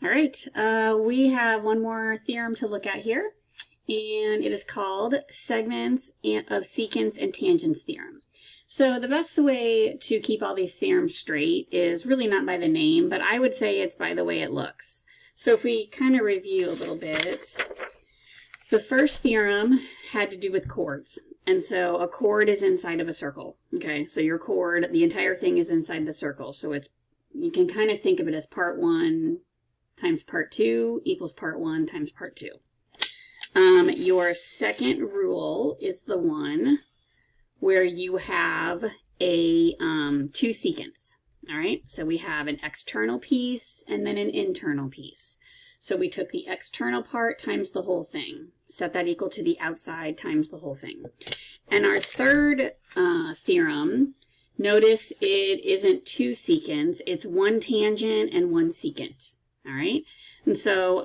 All right, we have one more theorem to look at here, and it is called segments of secants and tangents theorem. So the best way to keep all these theorems straight is really not by the name, but I would say it's by the way it looks. So if we kind of review a little bit, the first theorem had to do with chords. And so a chord is inside of a circle. Okay, so your chord, the entire thing is inside the circle. So it's, you can kind of think of it as part 1 times part 2 equals part 1 times part 2. Your second rule is the one where you have a 2 secants. All right, so we have an external piece and then an internal piece. So we took the external part times the whole thing, set that equal to the outside times the whole thing. And our third theorem, notice it isn't 2 secants, it's 1 tangent and 1 secant. All right, and so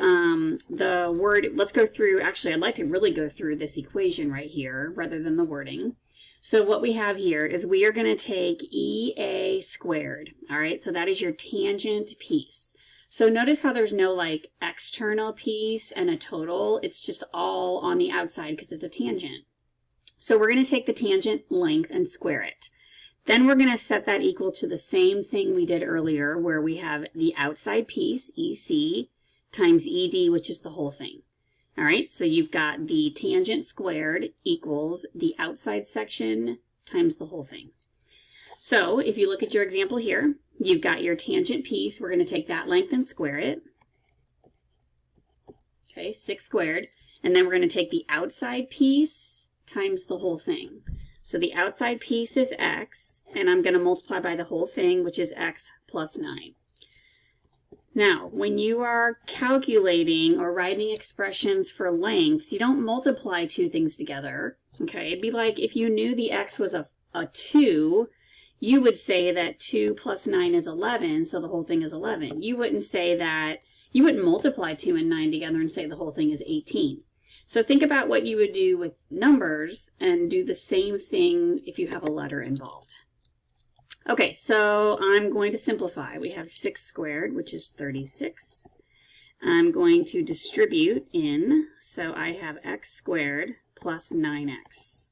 the word, let's go through, actually I'd like to really go through this equation right here rather than the wording. So what we have here is we are going to take EA squared. All right, so that is your tangent piece. So notice how there's no like external piece and a total. It's just all on the outside because it's a tangent. So we're going to take the tangent length and square it. Then we're going to set that equal to the same thing we did earlier where we have the outside piece, EC, times ED, which is the whole thing. All right, so you've got the tangent squared equals the outside section times the whole thing. So if you look at your example here, you've got your tangent piece. We're going to take that length and square it. Okay, 6 squared. And then we're going to take the outside piece times the whole thing. So the outside piece is x, and I'm going to multiply by the whole thing, which is x plus 9. Now, when you are calculating or writing expressions for lengths, you don't multiply 2 things together. Okay, it'd be like if you knew the x was a 2, you would say that 2 plus 9 is 11, so the whole thing is 11. You wouldn't say that, you wouldn't multiply 2 and 9 together and say the whole thing is 18. So think about what you would do with numbers and do the same thing if you have a letter involved. Okay, so I'm going to simplify. We have 6 squared, which is 36. I'm going to distribute in, so I have x squared plus 9x.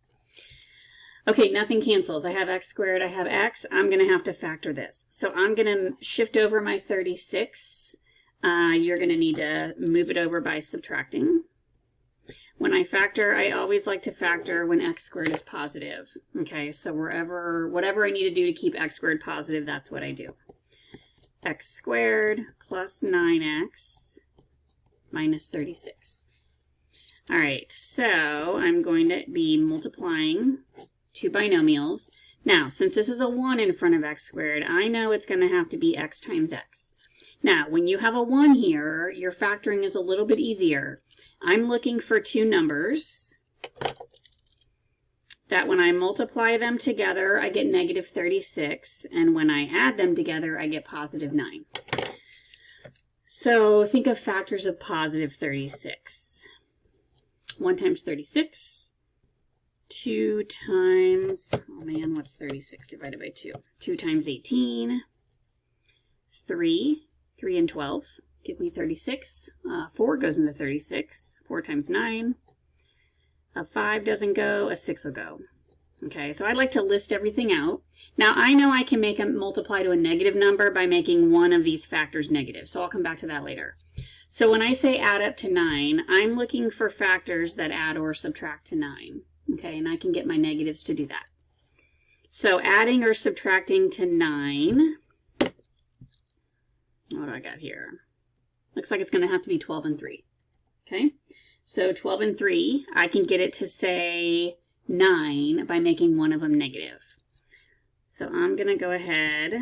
Okay, nothing cancels. I have x squared, I have x. I'm going to have to factor this. So I'm going to shift over my 36. You're going to need to move it over by subtracting. When I factor, I always like to factor when x squared is positive. Okay, so whatever I need to do to keep x squared positive, that's what I do. X squared plus 9x minus 36. All right, so I'm going to be multiplying 2 binomials. Now, since this is a 1 in front of x squared, I know it's going to have to be x times x. Now, when you have a 1 here, your factoring is a little bit easier. I'm looking for 2 numbers that when I multiply them together, I get negative 36, and when I add them together, I get positive 9. So think of factors of positive 36. 1 times 36, 2 times, oh man, what's 36 divided by 2? 2 times 18, 3 and 12. Give me 36. 4 goes into 36. 4 times 9. A 5 doesn't go. A 6 will go. Okay, so I'd like to list everything out. Now, I know I can make a multiply to a negative number by making one of these factors negative, so I'll come back to that later. So when I say add up to 9, I'm looking for factors that add or subtract to 9. Okay, and I can get my negatives to do that. So adding or subtracting to 9, what do I got here? Looks like it's going to have to be 12 and 3. Okay, so 12 and 3, I can get it to say 9 by making one of them negative. So I'm going to go ahead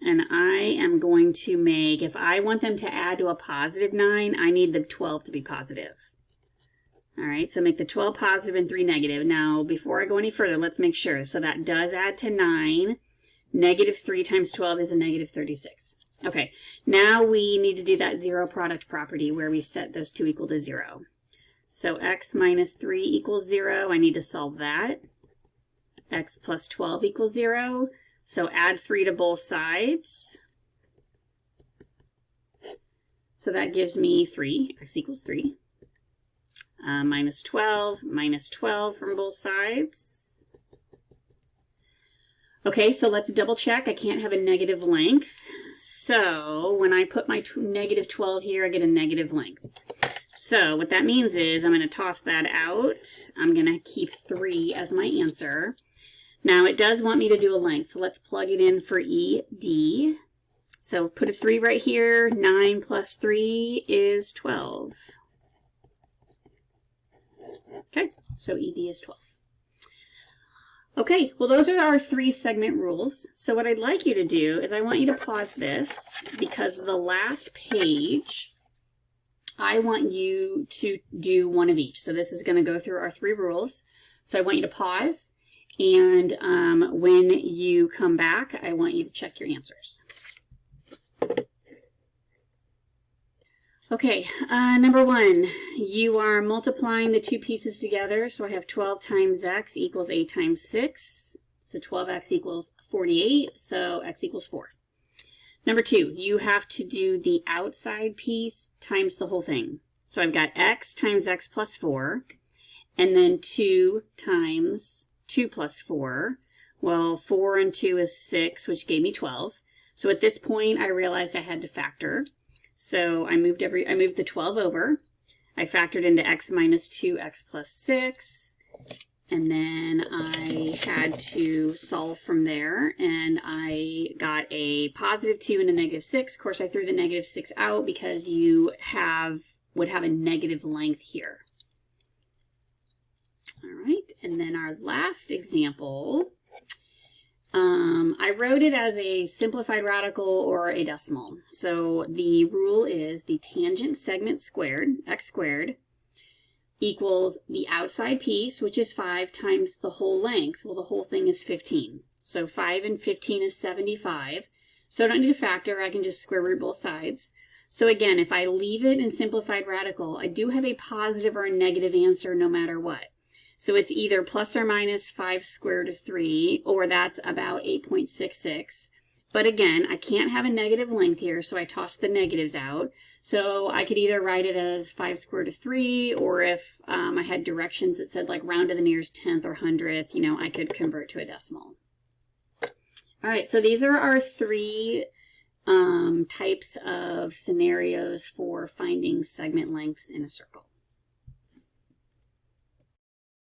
and I am going to make, if I want them to add to a positive 9, I need the 12 to be positive. All right, so make the 12 positive and 3 negative. Now, before I go any further, let's make sure. So that does add to 9. Negative 3 times 12 is a negative 36. Okay, now we need to do that zero product property where we set those two equal to 0. So x minus 3 equals 0. I need to solve that. X plus 12 equals 0. So add 3 to both sides. So that gives me 3, x equals 3. Minus 12 from both sides. Okay, so let's double check. I can't have a negative length. So when I put my negative 12 here, I get a negative length. So what that means is I'm going to toss that out. I'm going to keep 3 as my answer. Now it does want me to do a length, so let's plug it in for ED. So put a 3 right here. 9 plus 3 is 12. Okay, so ED is 12. Okay, well those are our 3 segment rules. So what I'd like you to do is I want you to pause this because the last page, I want you to do one of each. So this is going to go through our 3 rules. So I want you to pause, and when you come back, I want you to check your answers. Okay, number 1, you are multiplying the 2 pieces together. So I have 12 times x equals 8 times 6. So 12x equals 48, so x equals 4. Number 2, you have to do the outside piece times the whole thing. So I've got x times x plus 4, and then 2 times 2 plus 4. Well, 4 and 2 is 6, which gave me 12. So at this point, I realized I had to factor. So I moved the 12 over. I factored into x minus 2x plus 6. And then I had to solve from there, and I got a positive 2 and a negative 6. Of course, I threw the negative 6 out because you would have a negative length here. All right, and then our last example, I wrote it as a simplified radical or a decimal. So the rule is the tangent segment squared, x squared, equals the outside piece, which is 5, times the whole length. Well, the whole thing is 15. So 5 and 15 is 75. So I don't need to factor. I can just square root both sides. So again, if I leave it in simplified radical, I do have a positive or a negative answer no matter what. So it's either plus or minus 5 square root of 3, or that's about 8.66. But again, I can't have a negative length here, so I toss the negatives out. So I could either write it as 5 square root of 3, or if I had directions that said like round to the nearest 10th or 100th, I could convert to a decimal. All right, so these are our 3 types of scenarios for finding segment lengths in a circle.